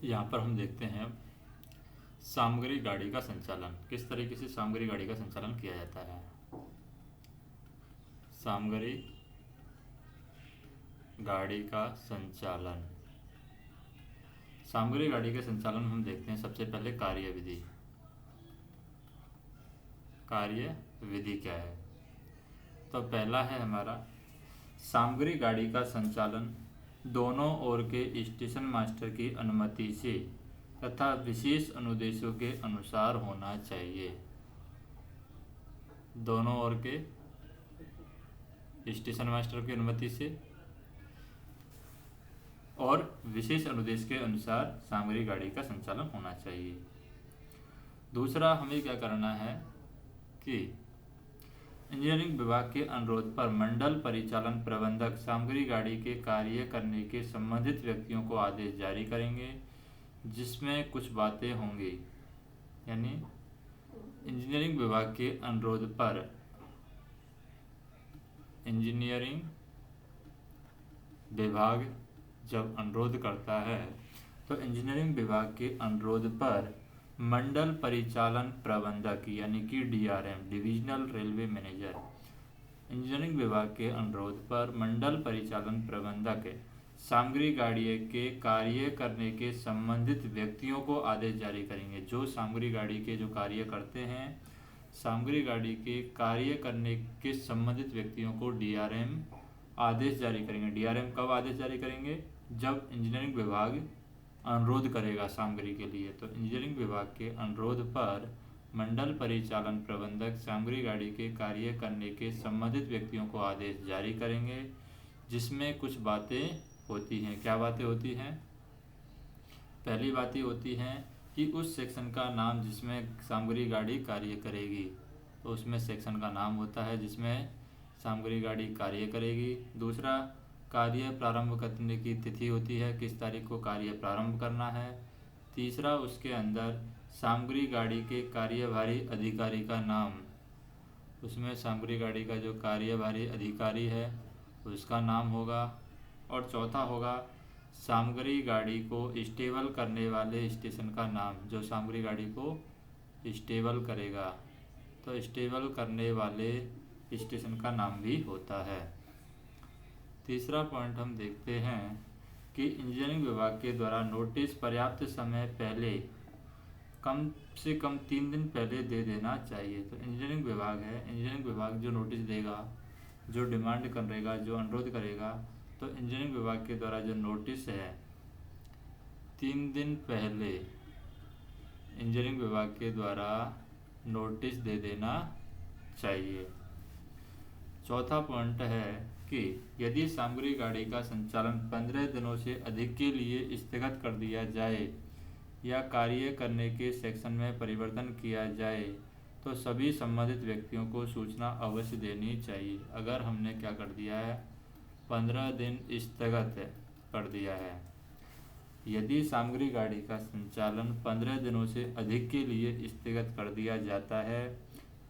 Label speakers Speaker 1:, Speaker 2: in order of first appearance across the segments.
Speaker 1: यहाँ पर हम देखते हैं सामग्री गाड़ी का संचालन। किस तरीके से सामग्री गाड़ी का संचालन किया जाता है। सामग्री गाड़ी का संचालन। सामग्री गाड़ी के संचालन में हम देखते हैं सबसे पहले कार्यविधि। कार्यविधि क्या है? तो पहला है हमारा सामग्री गाड़ी का संचालन दोनों ओर के स्टेशन मास्टर की अनुमति से तथा विशेष अनुदेशों के अनुसार होना चाहिए। दोनों ओर के स्टेशन मास्टर की अनुमति से और विशेष अनुदेश के अनुसार सामग्री गाड़ी का संचालन होना चाहिए। दूसरा हमें क्या करना है कि इंजीनियरिंग विभाग के अनुरोध पर मंडल परिचालन प्रबंधक सामग्री गाड़ी के कार्य करने के संबंधित व्यक्तियों को आदेश जारी करेंगे, जिसमें कुछ बातें होंगी। यानी इंजीनियरिंग विभाग के अनुरोध पर इंजीनियरिंग विभाग जब अनुरोध करता है तो इंजीनियरिंग विभाग के अनुरोध पर मंडल परिचालन प्रबंधक यानी कि DRM divisional railway manager engineering विभाग के अनुरोध पर मंडल परिचालन प्रबंधक सामग्री गाड़ी के कार्य करने के संबंधित व्यक्तियों को आदेश जारी करेंगे। जो सामग्री गाड़ी के जो कार्य करते हैं, सामग्री गाड़ी के कार्य करने के संबंधित व्यक्तियों को डीआरएम आदेश जारी करेंगे। डीआरएम कब आदेश जारी करेंगे? जब इंजीनियरिंग विभाग अनुरोध करेगा सामग्री के लिए। तो इंजीनियरिंग विभाग के अनुरोध पर मंडल परिचालन प्रबंधक सामग्री गाड़ी के कार्य करने के संबंधित व्यक्तियों को आदेश जारी करेंगे, जिसमें कुछ बातें होती हैं। क्या बातें होती हैं? पहली बातें होती हैं कि उस सेक्शन का नाम जिसमें सामग्री गाड़ी कार्य करेगी, तो उसमें सेक्शन का नाम होता है जिसमें सामग्री गाड़ी कार्य करेगी। दूसरा, कार्य प्रारंभ करने की तिथि होती है, किस तारीख को कार्य प्रारंभ करना है। तीसरा, उसके अंदर सामग्री गाड़ी के कार्यभारी अधिकारी का नाम, उसमें सामग्री गाड़ी का जो कार्यभारी अधिकारी है उसका नाम होगा। और चौथा होगा सामग्री गाड़ी को स्टेबल करने वाले स्टेशन का नाम, जो सामग्री गाड़ी को स्टेबल करेगा, तो स्टेबल करने वाले स्टेशन का नाम भी होता है। तीसरा पॉइंट हम देखते हैं कि इंजीनियरिंग विभाग के द्वारा नोटिस पर्याप्त समय पहले, कम से कम 3 दिन पहले दे देना चाहिए। तो इंजीनियरिंग विभाग है, इंजीनियरिंग विभाग जो नोटिस देगा, जो डिमांड करेगा, जो अनुरोध करेगा, तो इंजीनियरिंग विभाग के द्वारा जो नोटिस है 3 दिन पहले इंजीनियरिंग विभाग के द्वारा नोटिस दे देना चाहिए। चौथा पॉइंट है कि यदि सामग्री गाड़ी का संचालन 15 दिनों से अधिक के लिए स्थगित कर दिया जाए या कार्य करने के सेक्शन में परिवर्तन किया जाए तो सभी संबंधित व्यक्तियों को सूचना अवश्य देनी चाहिए। अगर हमने क्या कर दिया है, 15 दिन स्थगित कर दिया है, यदि सामग्री गाड़ी का संचालन 15 दिनों से अधिक के लिए स्थगित कर दिया जाता है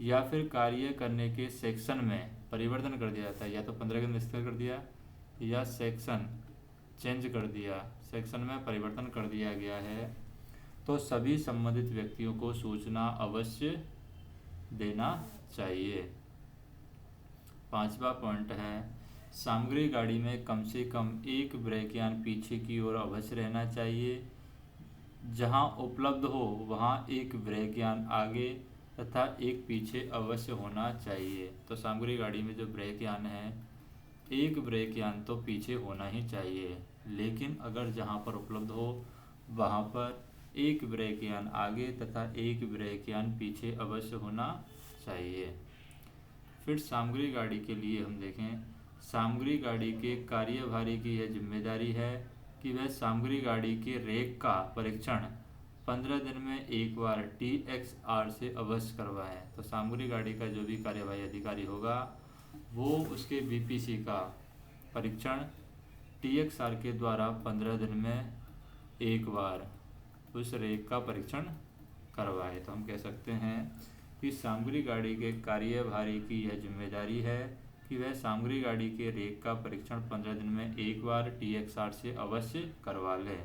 Speaker 1: या फिर कार्य करने के सेक्शन में परिवर्तन कर दिया जाता है, या तो 15 दिन स्थगित कर दिया या सेक्शन चेंज कर दिया, सेक्शन में परिवर्तन कर दिया गया है, तो सभी संबंधित व्यक्तियों को सूचना अवश्य देना चाहिए। पांचवा पॉइंट है सामग्री गाड़ी में कम से कम एक ब्रेकयान पीछे की ओर अवश्य रहना चाहिए। जहां उपलब्ध हो वहां एक ब्रेकयान आगे तथा एक पीछे अवश्य होना चाहिए। तो सामग्री गाड़ी में जो ब्रेकयान है, एक ब्रेकयान तो पीछे होना ही चाहिए, लेकिन अगर जहां पर उपलब्ध हो वहां पर एक ब्रेकयान आगे तथा एक ब्रेकयान पीछे अवश्य होना चाहिए। फिर सामग्री गाड़ी के लिए हम देखें, सामग्री गाड़ी के कार्यभारी की यह जिम्मेदारी है कि वह सामग्री गाड़ी के रेक का परीक्षण 15 दिन में एक बार TXR से अवश्य करवाएं। तो सामग्री गाड़ी का जो भी कार्यवाही अधिकारी होगा वो उसके BPC का परीक्षण TXR के द्वारा 15 दिन में एक बार उस रेक का परीक्षण करवाए। तो हम कह सकते हैं कि सामग्री गाड़ी के कार्यभारी की यह जिम्मेदारी है कि वह सामग्री गाड़ी के रेक का परीक्षण 15 दिन में एक बार TXR से अवश्य करवा ले।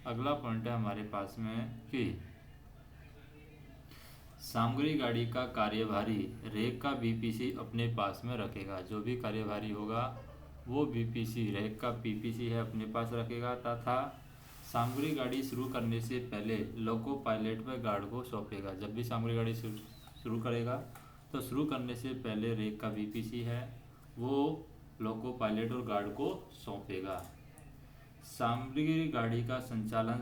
Speaker 1: अगला पॉइंट है हमारे पास में कि सामग्री गाड़ी का कार्यभारी रेक का बीपीसी अपने पास में रखेगा। जो भी कार्यभारी होगा वो बीपीसी रेक का पीपीसी है अपने पास रखेगा तथा सामग्री गाड़ी शुरू करने से पहले लोको पायलट व गार्ड को सौंपेगा। जब भी सामग्री गाड़ी शुरू करेगा तो शुरू करने से पहले रेक का बीपीसी है वो लोको पायलट और गार्ड को सौंपेगा। सामग्री गाड़ी का संचालन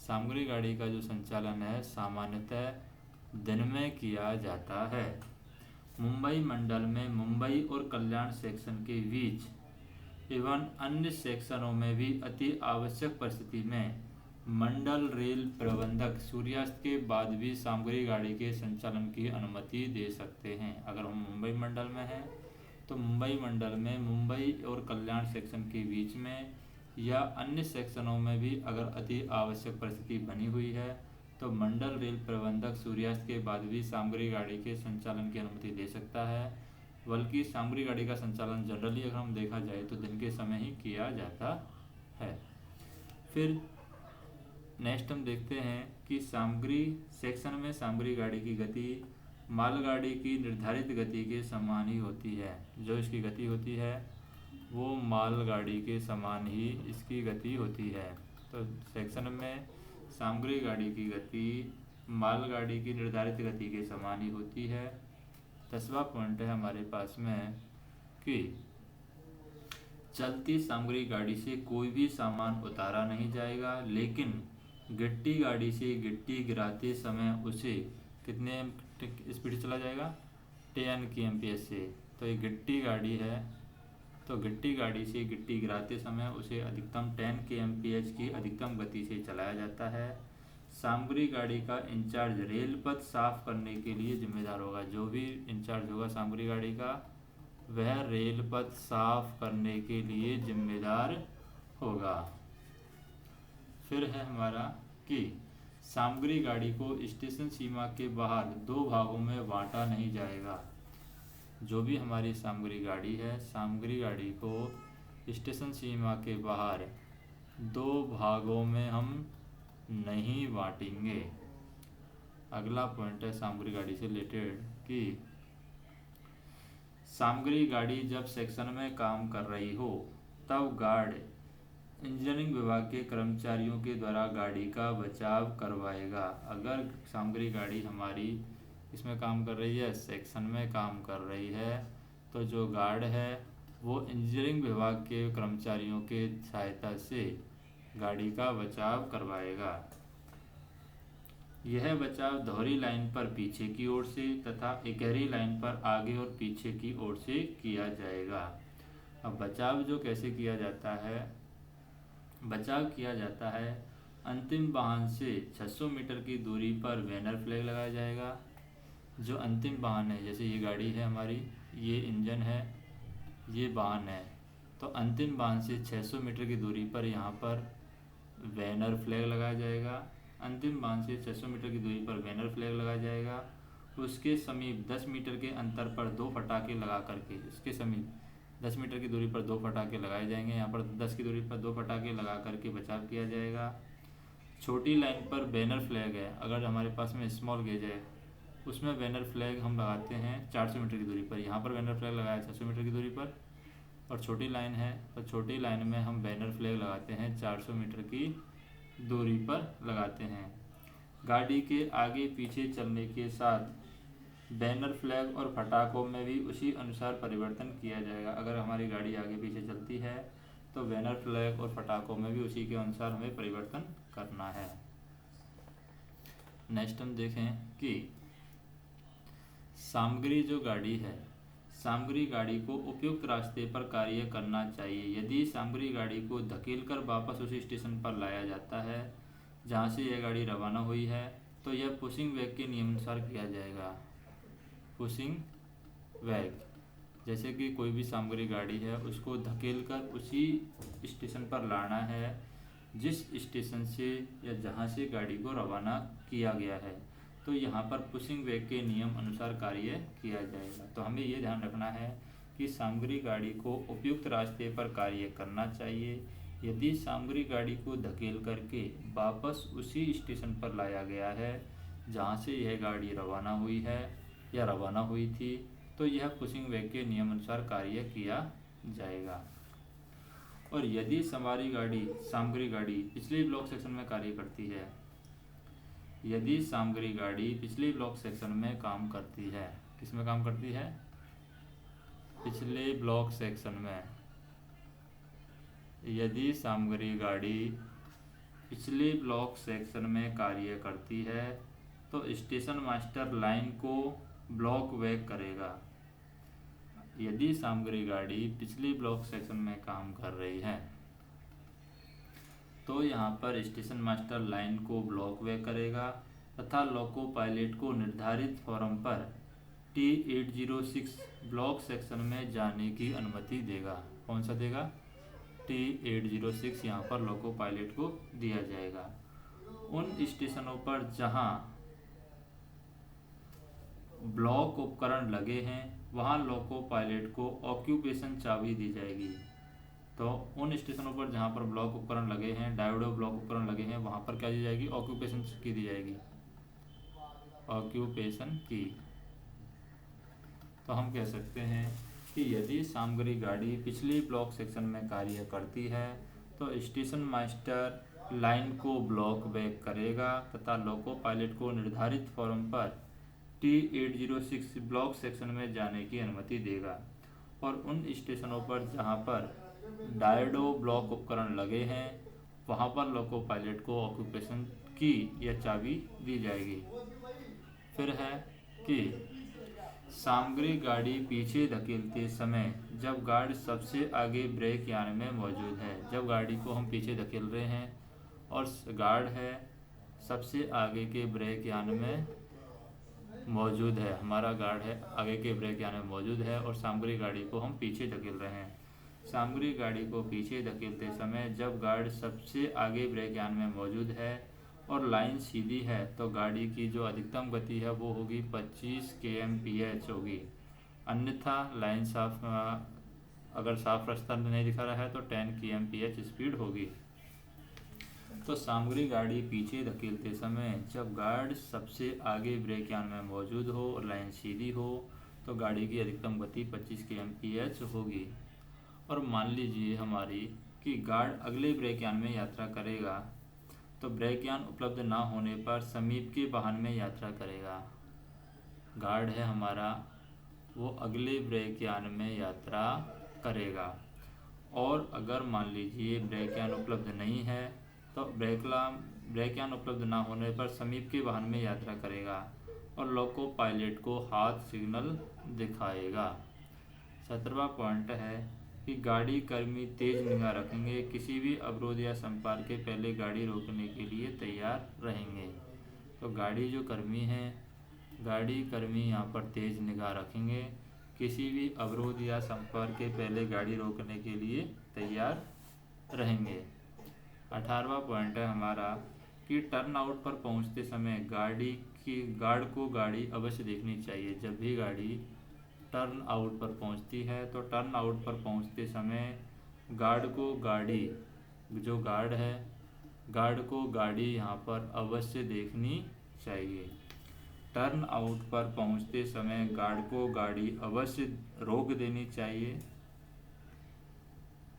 Speaker 1: सामग्री गाड़ी का जो संचालन है सामान्यतः दिन में किया जाता है। मुंबई मंडल में मुंबई और कल्याण सेक्शन के बीच एवं अन्य सेक्शनों में भी अति आवश्यक परिस्थिति में मंडल रेल प्रबंधक सूर्यास्त के बाद भी सामग्री गाड़ी के संचालन की अनुमति दे सकते हैं। अगर हम मुंबई मंडल में हैं तो मुंबई मंडल में मुंबई और कल्याण सेक्शन के बीच में या अन्य सेक्शनों में भी अगर अति आवश्यक परिस्थिति बनी हुई है तो मंडल रेल प्रबंधक सूर्यास्त के बाद भी सामग्री गाड़ी के संचालन की अनुमति दे सकता है। बल्कि सामग्री गाड़ी का संचालन जनरली अगर हम देखा जाए तो दिन के समय ही किया जाता है। फिर नेक्स्ट हम देखते हैं कि सामग्री सेक्शन में सामग्री गाड़ी की गति मालगाड़ी की निर्धारित गति के समान ही होती है। जो इसकी गति होती है वो मालगाड़ी के समान ही इसकी गति होती है। तो सेक्शन में सामग्री गाड़ी की गति मालगाड़ी की निर्धारित गति के समान ही होती है। 10वां पॉइंट है हमारे पास में कि चलती सामग्री गाड़ी से कोई भी सामान उतारा नहीं जाएगा, लेकिन गिट्टी गाड़ी से गिट्टी गिराते समय उसे कितने स्पीड चला जाएगा 10 kmph से। तो ये गिट्टी गाड़ी है तो गिट्टी गाड़ी से गिट्टी गिराते समय उसे अधिकतम 10 kmph की अधिकतम गति से चलाया जाता है। सामग्री गाड़ी का इंचार्ज रेल पथ साफ करने के लिए जिम्मेदार होगा। जो भी इंचार्ज होगा सामग्री गाड़ी का वह रेल पथ साफ करने के लिए जिम्मेदार होगा। फिर है हमारा कि सामग्री गाड़ी को स्टेशन सीमा के बाहर 2 भागों में बांटा नहीं जाएगा। जो भी हमारी सामग्री गाड़ी है सामग्री गाड़ी को स्टेशन सीमा के बाहर 2 भागों में हम नहीं बांटेंगे। अगला पॉइंट है सामग्री गाड़ी से रिलेटेड कि सामग्री गाड़ी जब सेक्शन में काम कर रही हो तब गार्ड इंजीनियरिंग विभाग के कर्मचारियों के द्वारा गाड़ी का बचाव करवाएगा। अगर सामग्री गाड़ी हमारी इसमें काम कर रही है सेक्शन में काम कर रही है तो जो गार्ड है वो इंजीनियरिंग विभाग के कर्मचारियों के सहायता से गाड़ी का बचाव करवाएगा। यह बचाव दोहरी लाइन पर पीछे की ओर से तथा इकहरी लाइन पर आगे और पीछे की ओर से किया जाएगा। अब बचाव जो कैसे किया जाता है, बचाव किया जाता है अंतिम वाहन से 600 मीटर की दूरी पर बैनर फ्लैग लगाया जाएगा। जो अंतिम वाहन है जैसे ये गाड़ी है हमारी, ये इंजन है, ये वाहन है, तो अंतिम वाहन से 600 मीटर की दूरी पर यहाँ पर बैनर फ्लैग लगाया जाएगा। अंतिम वाहन से 600 मीटर की दूरी पर बैनर फ्लैग लगाया जाएगा। उसके समीप 10 मीटर के अंतर पर 2 पटाखे लगा करके इसके समीप 10 मीटर की दूरी पर 2 पटाखे लगाए जाएंगे। यहाँ पर 10 की दूरी पर 2 पटाखे लगा करके बचाव किया जाएगा। छोटी लाइन पर बैनर फ्लैग है, अगर हमारे पास में स्मॉल गेज है उसमें बैनर फ्लैग हम लगाते हैं 400 मीटर की दूरी पर। यहाँ पर बैनर फ्लैग लगाया 600 मीटर की दूरी पर। और छोटी लाइन है तो छोटी लाइन में हम बैनर फ्लैग लगाते हैं 400 मीटर की दूरी पर लगाते हैं। गाड़ी के आगे पीछे चलने के साथ बैनर फ्लैग और पटाखों में भी उसी अनुसार परिवर्तन किया जाएगा। अगर हमारी गाड़ी आगे पीछे चलती है तो बैनर फ्लैग और पटाखों में भी उसी के अनुसार हमें परिवर्तन करना है। नेक्स्ट हम देखें कि सामग्री जो गाड़ी है सामग्री गाड़ी को उपयुक्त रास्ते पर कार्य करना चाहिए। यदि सामग्री गाड़ी को धकेलकर वापस उसी स्टेशन पर लाया जाता है जहां से यह गाड़ी रवाना हुई है तो यह पुशिंग वैग के नियमानुसार किया जाएगा। पुशिंग वैग जैसे कि कोई भी सामग्री गाड़ी है उसको धकेलकर उसी स्टेशन पर लाना है जिस स्टेशन से या जहां से गाड़ी को रवाना किया गया है, तो यहाँ पर पुशिंग वैग के नियम अनुसार कार्य किया जाएगा। तो हमें ये ध्यान रखना है कि सामग्री गाड़ी को उपयुक्त रास्ते पर कार्य करना चाहिए। यदि सामग्री गाड़ी को धकेल करके वापस उसी स्टेशन पर लाया गया है जहाँ से यह गाड़ी रवाना हुई है या रवाना हुई थी, तो यह पुशिंग वेग के नियमानुसार कार्य किया जाएगा। और यदि सामग्री गाड़ी पिछले ब्लॉक सेक्शन में कार्य करती है, यदि सामग्री गाड़ी पिछले ब्लॉक सेक्शन में काम करती है, किस में काम करती है? पिछले ब्लॉक सेक्शन में। यदि सामग्री गाड़ी पिछले ब्लॉक सेक्शन में कार्य करती है तो स्टेशन मास्टर लाइन को ब्लॉक वेग करेगा। यदि सामग्री गाड़ी पिछले ब्लॉक सेक्शन में काम कर रही है तो यहाँ पर स्टेशन मास्टर लाइन को ब्लॉक वेग करेगा तथा लोको पायलट को निर्धारित फॉर्म पर T806 ब्लॉक सेक्शन में जाने की अनुमति देगा। कौन सा देगा? T806 यहाँ पर लोको पायलट को दिया जाएगा। उन स्टेशनों पर जहाँ ब्लॉक उपकरण लगे हैं वहाँ लोको पायलट को ऑक्यूपेशन चाबी दी जाएगी। तो उन स्टेशनों पर जहाँ पर ब्लॉक उपकरण लगे हैं, डायोडो ब्लॉक उपकरण लगे हैं, वहाँ पर क्या दी जाएगी? ऑक्यूपेशन की दी जाएगी, ऑक्यूपेशन की। तो हम कह सकते हैं कि यदि सामग्री गाड़ी पिछली ब्लॉक सेक्शन में कार्य करती है तो स्टेशन मास्टर लाइन को ब्लॉक वेग करेगा तथा लोको पायलट को निर्धारित फॉर्म पर T806 ब्लॉक सेक्शन में जाने की अनुमति देगा। और उन स्टेशनों पर जहां पर डायोडो ब्लॉक उपकरण लगे हैं वहां पर लोको पायलट को ऑक्यूपेशन की या चाबी दी जाएगी। फिर है कि सामग्री गाड़ी पीछे धकेलते समय जब गार्ड सबसे आगे ब्रेक यार्ड में मौजूद है, जब गाड़ी को हम पीछे धकेल रहे हैं और गार्ड है सबसे आगे के ब्रेक यार्ड में मौजूद है, हमारा गार्ड है आगे के ब्रेक यार्ड में मौजूद है और सामग्री गाड़ी को हम पीछे धकेल रहे हैं। सामग्री गाड़ी को पीछे धकेलते समय जब गार्ड सबसे आगे ब्रेक यार्ड में मौजूद है और लाइन सीधी है तो गाड़ी की जो अधिकतम गति है वो होगी 25 kmph होगी। अन्यथा लाइन अगर साफ रास्ता नहीं दिखा रहा है तो 10 kmph स्पीड होगी। तो सामग्री गाड़ी पीछे धकेलते समय जब गार्ड सबसे आगे ब्रेक यार्ड में मौजूद हो और लाइन सीधी हो तो गाड़ी की अधिकतम गति 25 kmph होगी। और मान लीजिए हमारी कि गार्ड अगले ब्रेक यार्ड में यात्रा करेगा तो ब्रेक यार्ड उपलब्ध ना होने पर समीप के वाहन में यात्रा करेगा। गार्ड है हमारा वो अगले ब्रेक यार्ड में यात्रा करेगा और अगर मान लीजिए ब्रेक यार्ड उपलब्ध नहीं है तो ब्रेक यार्ड उपलब्ध ना होने पर समीप के वाहन में यात्रा करेगा और लोको पायलट को हाथ सिग्नल दिखाएगा। 17वां पॉइंट है कि गाड़ी कर्मी तेज निगाह रखेंगे, किसी भी अवरोध या संपर्क के पहले गाड़ी रोकने के लिए तैयार रहेंगे। तो गाड़ी कर्मी यहाँ पर तेज निगाह रखेंगे, किसी भी अवरोध या संपर्क के पहले गाड़ी रोकने के लिए तैयार रहेंगे। 18वां पॉइंट है हमारा कि टर्न आउट पर पहुँचते समय गार्ड को गाड़ी अवश्य देखनी चाहिए। जब भी गाड़ी टर्न आउट पर पहुंचती है तो टर्न आउट पर पहुंचते समय गार्ड को गाड़ी यहाँ पर अवश्य देखनी चाहिए। टर्न आउट पर पहुंचते समय गार्ड को गाड़ी अवश्य रोक देनी चाहिए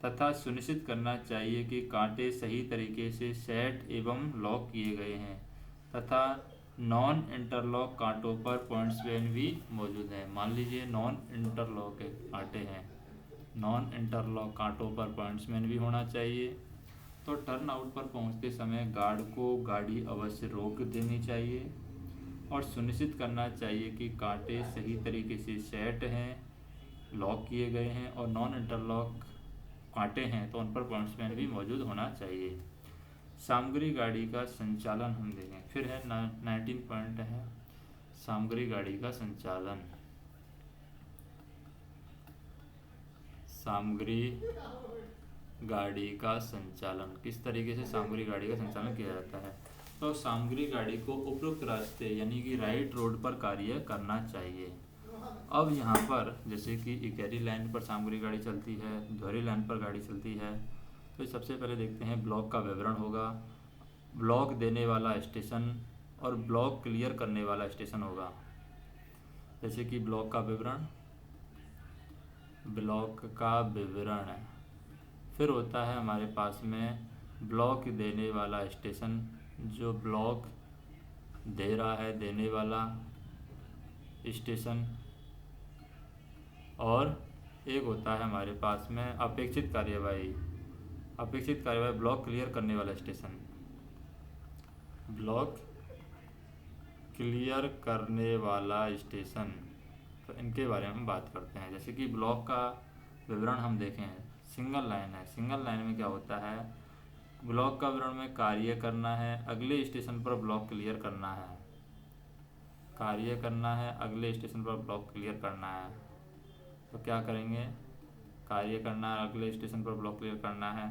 Speaker 1: तथा सुनिश्चित करना चाहिए कि कांटे सही तरीके से सेट एवं लॉक किए गए हैं तथा नॉन इंटरलॉक कांटों पर पॉइंट्समैन भी मौजूद है। मान लीजिए नॉन इंटरलॉक कांटे हैं, नॉन इंटरलॉक कांटों पर पॉइंट्समैन भी होना चाहिए। तो टर्न आउट पर पहुंचते समय गार्ड को गाड़ी अवश्य रोक देनी चाहिए और सुनिश्चित करना चाहिए कि कांटे सही तरीके से सेट हैं, लॉक किए गए हैं और नॉन इंटरलॉक कांटे हैं तो उन पर पॉइंट्समैन भी मौजूद होना चाहिए। सामग्री गाड़ी का संचालन हम देखें। फिर है 19 पॉइंट है सामग्री गाड़ी का संचालन। सामग्री गाड़ी का संचालन किस तरीके से सामग्री गाड़ी का संचालन किया जाता है? तो सामग्री गाड़ी को उपयुक्त रास्ते यानी कि राइट रोड पर कार्य करना चाहिए। अब यहाँ पर जैसे कि इकहरी लाइन पर सामग्री गाड़ी चलती है, दोहरी लाइन पर गाड़ी चलती है, तो सबसे पहले देखते हैं ब्लॉक का विवरण होगा, ब्लॉक देने वाला स्टेशन और ब्लॉक क्लियर करने वाला स्टेशन होगा। जैसे कि ब्लॉक का विवरण, ब्लॉक का विवरण, फिर होता है हमारे पास में ब्लॉक देने वाला स्टेशन, जो ब्लॉक दे रहा है, देने वाला स्टेशन, और एक होता है हमारे पास में अपेक्षित कार्यवाही, अपेक्षित कार्यवाही ब्लॉक क्लियर करने वाला स्टेशन, ब्लॉक क्लियर करने वाला स्टेशन। तो इनके बारे में हम बात करते हैं। जैसे कि ब्लॉक का विवरण हम देखें, सिंगल लाइन है, सिंगल लाइन में क्या होता है, ब्लॉक का विवरण में कार्य करना है, अगले स्टेशन पर ब्लॉक क्लियर करना है, कार्य करना है, अगले स्टेशन पर ब्लॉक क्लियर करना है। तो क्या करेंगे, कार्य करना है, अगले स्टेशन पर ब्लॉक क्लियर करना है।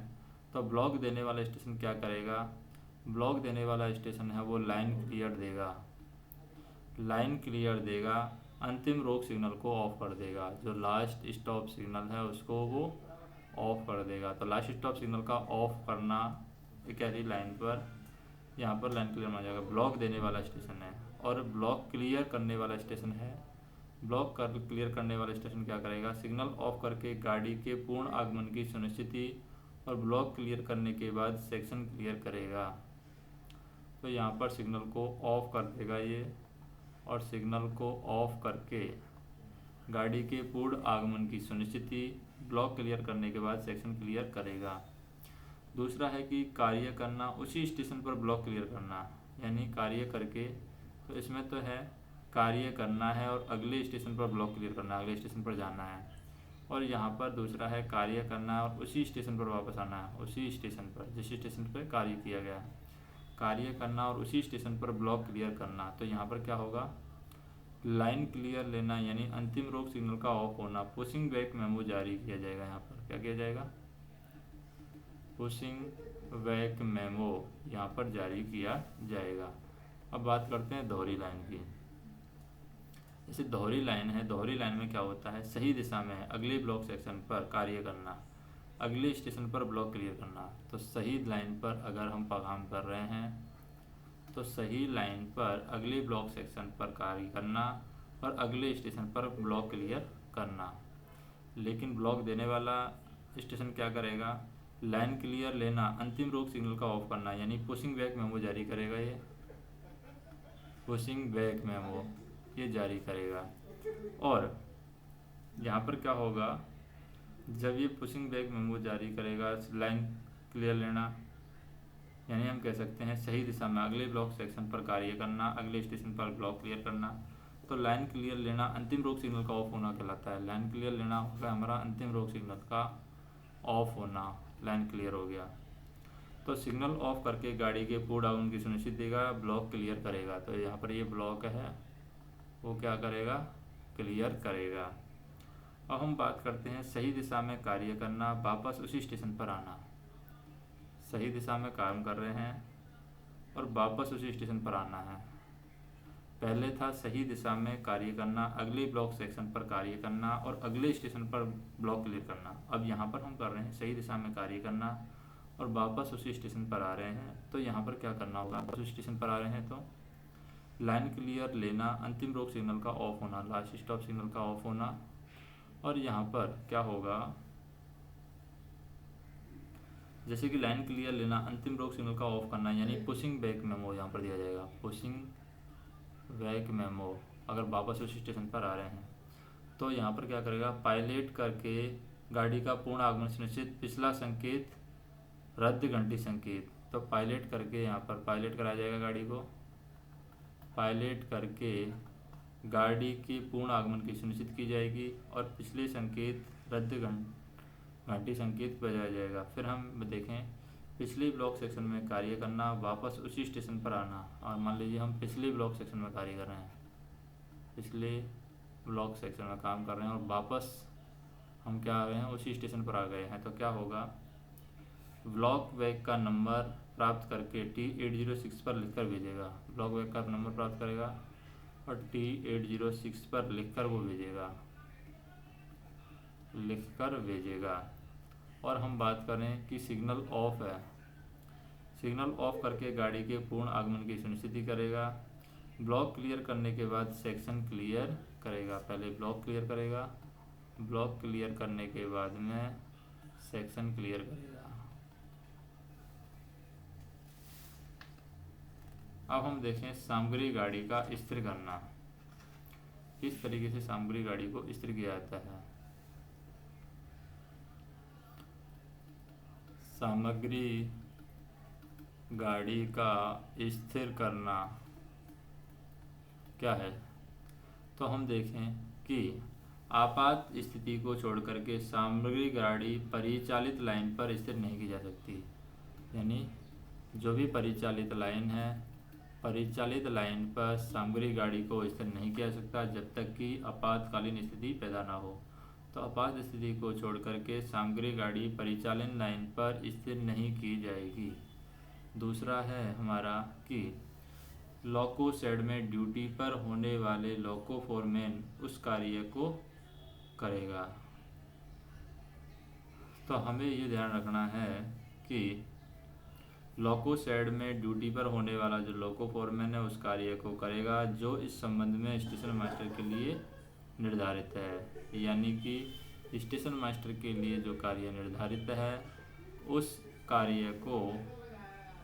Speaker 1: तो ब्लॉक देने वाला स्टेशन क्या करेगा, ब्लॉक देने वाला स्टेशन है वो लाइन क्लियर देगा, लाइन क्लियर देगा, अंतिम रोक सिग्नल को ऑफ कर देगा, जो लास्ट स्टॉप सिग्नल है उसको वो ऑफ कर देगा। तो लास्ट स्टॉप सिग्नल का ऑफ करना एक ऐसी लाइन पर, यहाँ पर लाइन क्लियर माना जाएगा। ब्लॉक देने वाला स्टेशन है और ब्लॉक क्लियर करने वाला स्टेशन है। ब्लॉक क्लियर करने वाला स्टेशन क्या करेगा, सिग्नल ऑफ करके गाड़ी के पूर्ण आगमन की सुनिश्चिति और ब्लॉक क्लियर करने के बाद सेक्शन क्लियर करेगा। तो यहाँ पर सिग्नल को ऑफ कर देगा ये, और सिग्नल को ऑफ करके गाड़ी के पूर्ण आगमन की सुनिश्चिति, ब्लॉक क्लियर करने के बाद सेक्शन क्लियर करेगा। दूसरा है कि कार्य करना, उसी स्टेशन पर ब्लॉक क्लियर करना, यानी कार्य करके, तो इसमें तो है कार्य करना है और अगले स्टेशन पर ब्लॉक क्लियर करना, अगले स्टेशन पर जाना है। और यहाँ पर दूसरा है कार्य करना है और उसी स्टेशन पर वापस आना है, उसी स्टेशन पर जिस स्टेशन पर कार्य किया गया, कार्य करना और उसी स्टेशन पर ब्लॉक क्लियर करना। तो यहाँ पर क्या होगा, लाइन क्लियर लेना, यानी अंतिम रोक सिग्नल का ऑफ होना, पुशिंग बैक मेमो जारी किया जाएगा। यहाँ पर क्या किया जाएगा, पुशिंग बैक मेमो यहाँ पर जारी किया जाएगा। अब बात करते हैं दोहरी लाइन की। जैसे दोहरी लाइन है, दोहरी लाइन में क्या होता है, सही दिशा में है, अगले ब्लॉक सेक्शन पर कार्य करना, अगले स्टेशन पर ब्लॉक क्लियर करना। तो सही लाइन पर अगर हम काम कर रहे हैं तो सही लाइन पर अगले ब्लॉक सेक्शन पर कार्य करना और अगले स्टेशन पर ब्लॉक क्लियर करना। लेकिन ब्लॉक देने वाला स्टेशन क्या करेगा, लाइन क्लियर लेना, अंतिम रोक सिग्नल का ऑफ करना, यानी पुशिंग बैक मेमो जारी करेगा, ये पुशिंग बैक मेमो ये जारी करेगा। और यहाँ पर क्या होगा, जब ये पुशिंग बैक मेमो जारी करेगा, लाइन क्लियर लेना, यानी हम कह सकते हैं सही दिशा में अगले ब्लॉक सेक्शन पर कार्य करना, अगले स्टेशन पर ब्लॉक क्लियर करना। तो लाइन क्लियर लेना अंतिम रोक सिग्नल का ऑफ होना कहलाता है। लाइन क्लियर लेना होगा हमारा अंतिम रोक सिग्नल का ऑफ होना, लाइन क्लियर हो गया। तो सिग्नल ऑफ करके गाड़ी के पूर्ण आगमन की सुनिश्चित देगा, ब्लॉक क्लियर करेगा। तो यहाँ पर ये ब्लॉक है वो क्या करेगा, क्लियर करेगा। अब हम बात करते हैं सही दिशा में कार्य करना, वापस उसी स्टेशन पर आना। सही दिशा में काम कर रहे हैं और वापस उसी स्टेशन पर आना है। पहले था सही दिशा में कार्य करना, अगले ब्लॉक सेक्शन पर कार्य करना और अगले स्टेशन पर ब्लॉक क्लियर करना। अब यहाँ पर हम कर रहे हैं सही दिशा में कार्य करना और वापस उसी स्टेशन पर आ रहे हैं। तो यहाँ पर क्या करना होगा, वापस उसी स्टेशन पर आ रहे हैं तो लाइन क्लियर लेना, अंतिम रोक सिग्नल का ऑफ होना, लास्ट स्टॉप सिग्नल का ऑफ होना। और यहाँ पर क्या होगा, जैसे कि लाइन क्लियर लेना, अंतिम रोक सिग्नल का ऑफ करना, यानी पुशिंग बैक मेमो यहाँ पर दिया जाएगा, पुशिंग बैक मेमो। अगर वापस उस स्टेशन पर आ रहे हैं तो यहाँ पर क्या करेगा, पायलट करके गाड़ी का पूर्ण आगमन सुनिश्चित, पिछला संकेत रद्द घंटी संकेत। तो पायलट करके यहाँ पर पायलट कराया जाएगा गाड़ी को, पायलट करके गाड़ी के पूर्ण आगमन की सुनिश्चित की जाएगी और पिछले संकेत रद्द घंटी संकेत बजाया जाएगा। फिर हम देखें पिछले ब्लॉक सेक्शन में कार्य करना, वापस उसी स्टेशन पर आना। और मान लीजिए हम पिछले ब्लॉक सेक्शन में कार्य कर रहे हैं, पिछले ब्लॉक सेक्शन में काम कर रहे हैं और वापस हम क्या आ गए हैं, उसी स्टेशन पर आ गए हैं। तो क्या होगा, ब्लॉक बैग का नंबर प्राप्त करके T806 पर लिखकर भेजेगा। ब्लॉक बैग का नंबर प्राप्त करेगा और T806 पर लिखकर वो भेजेगा, लिखकर भेजेगा। और हम बात करें कि सिग्नल ऑफ है, सिग्नल ऑफ करके गाड़ी के पूर्ण आगमन की सुनिश्चित करेगा। ब्लॉक क्लियर करने के बाद सेक्शन क्लियर करेगा। पहले ब्लॉक क्लियर करेगा, ब्लॉक क्लियर करने के बाद में सेक्शन क्लियर करेगा। अब हम देखें सामग्री गाड़ी का स्थिर करना। किस तरीके से सामग्री गाड़ी को स्थिर किया जाता है। सामग्री गाड़ी का स्थिर करना क्या है, तो हम देखें कि आपात स्थिति को छोड़ करके सामग्री गाड़ी परिचालित लाइन पर स्थिर नहीं की जा सकती। यानी जो भी परिचालित लाइन है, परिचालित लाइन पर सामग्री गाड़ी को स्थिर नहीं किया जा सकता जब तक कि आपातकालीन स्थिति पैदा ना हो। तो आपात स्थिति को छोड़ करके सामग्री गाड़ी परिचालन लाइन पर स्थिर नहीं की जाएगी। दूसरा है हमारा कि लोको शेड में ड्यूटी पर होने वाले लोको फोरमैन उस कार्य को करेगा। तो हमें ये ध्यान रखना है कि लोको शेड में ड्यूटी पर होने वाला जो लोको फोरमैन है उस कार्य को करेगा जो इस संबंध में स्टेशन मास्टर के लिए निर्धारित है। यानी कि स्टेशन मास्टर के लिए जो कार्य निर्धारित है उस कार्य को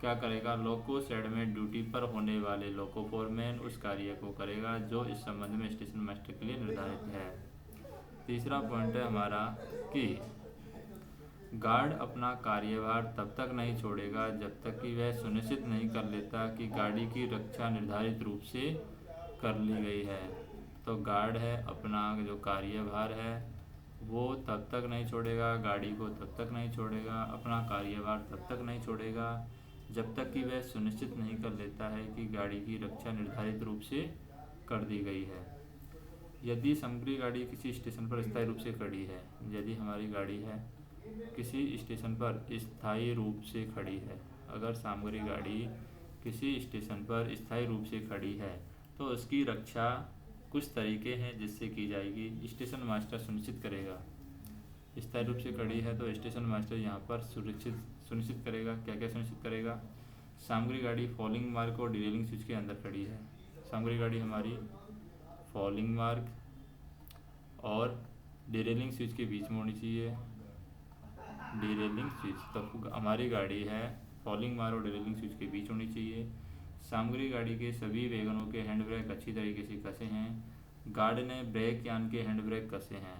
Speaker 1: क्या करेगा, लोको शेड में ड्यूटी पर होने वाले लोको फोरमैन उस कार्य को करेगा जो इस संबंध में स्टेशन मास्टर के लिए निर्धारित है। तीसरा पॉइंट है हमारा कि गार्ड अपना कार्यभार तब तक नहीं छोड़ेगा जब तक कि वह सुनिश्चित नहीं कर लेता कि गाड़ी की रक्षा निर्धारित रूप से कर ली गई है। तो गार्ड है अपना जो कार्यभार है वो तब तक नहीं छोड़ेगा, गाड़ी को तब तक नहीं छोड़ेगा, अपना कार्यभार तब तक नहीं छोड़ेगा जब तक कि वह सुनिश्चित नहीं कर लेता है कि गाड़ी की रक्षा निर्धारित रूप से कर दी गई है। यदि सामग्री गाड़ी किसी स्टेशन पर स्थायी रूप से खड़ी है, यदि हमारी गाड़ी है किसी स्टेशन पर स्थायी रूप से खड़ी है, अगर सामग्री गाड़ी किसी स्टेशन पर स्थायी रूप से खड़ी है तो उसकी रक्षा कुछ तरीके हैं जिससे की जाएगी। स्टेशन मास्टर सुनिश्चित करेगा, स्थायी रूप से खड़ी है तो स्टेशन मास्टर यहाँ पर सुनिश्चित करेगा। क्या क्या सुनिश्चित करेगा, सामग्री गाड़ी फॉलिंग मार्ग और डिरेलिंग स्विच के अंदर खड़ी है। सामग्री गाड़ी हमारी फॉलिंग मार्ग और डिरेलिंग स्विच के बीच में होनी चाहिए। डिरेलिंग स्विच, तो हमारी गाड़ी है फॉलिंग मार्ग और डिरेलिंग स्विच के बीच होनी चाहिए। सामग्री गाड़ी के सभी वैगनों के हैंड ब्रेक अच्छी तरीके से कसे हैं। गार्ड ने ब्रेक यान के हैंड ब्रेक कसे हैं,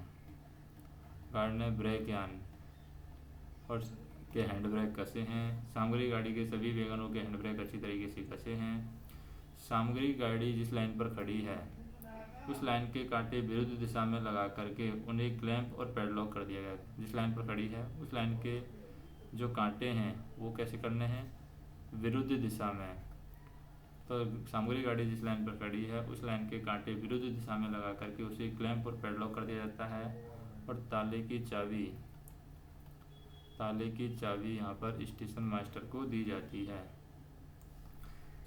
Speaker 1: गार्ड ने ब्रेक यान और के हैंड ब्रेक कसे हैं। सामग्री गाड़ी के सभी वैगनों के हैंड ब्रेक अच्छी तरीके से कसे हैं। सामग्री गाड़ी जिस लाइन पर खड़ी है उस लाइन के कांटे विरुद्ध दिशा में लगा करके उन्हें क्लैंप और पैडलॉक कर दिया गया। जिस लाइन पर खड़ी है उस लाइन के जो कांटे हैं वो कैसे करने हैं, विरुद्ध दिशा में। तो सामग्री गाड़ी जिस लाइन पर खड़ी है उस लाइन के कांटे विरुद्ध दिशा में लगा करके उसे क्लैंप और पैडलॉक कर दिया जाता है और ताले की चाबी यहाँ पर स्टेशन मास्टर को दी जाती है।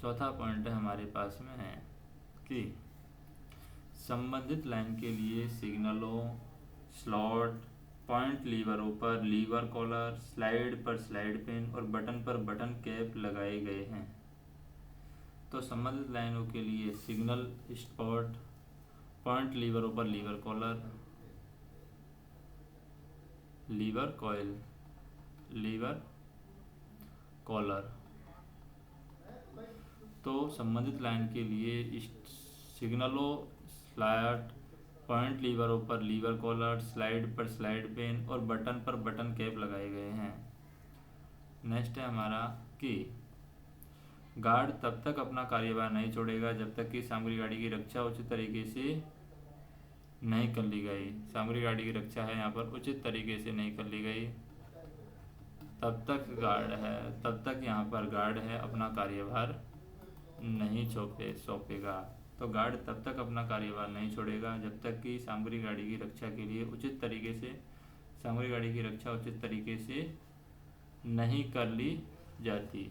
Speaker 1: चौथा पॉइंट हमारे पास में है कि संबंधित लाइन के लिए सिग्नलों, स्लॉट, पॉइंट लीवरों पर लीवर कॉलर, स्लाइड पर स्लाइड पिन और बटन पर बटन कैप लगाए गए हैं। तो संबंधित लाइनों के लिए सिग्नल स्पॉट, पॉइंट लीवरों पर lever collar, lever coil, lever collar. तो संबंधित लाइन के लिए सिग्नलों, स्लॉट, पॉइंट लीवरों पर लीवर कॉलर, स्लाइड पर स्लाइड पिन और बटन पर बटन कैप लगाए गए हैं। नेक्स्ट है हमारा कि गार्ड तब तक अपना कार्यभार नहीं छोड़ेगा जब तक कि सामग्री गाड़ी की रक्षा उचित तरीके से नहीं कर ली गई। सामग्री गाड़ी की रक्षा है यहाँ पर उचित तरीके से नहीं कर ली गई तब तक यहाँ पर गार्ड है अपना कार्यभार नहीं सौंपेगा। तो गार्ड तब तक अपना कार्यभार नहीं छोड़ेगा जब तक कि सामग्री गाड़ी की रक्षा के लिए उचित तरीके से सामग्री गाड़ी की रक्षा उचित तरीके से नहीं कर ली जाती।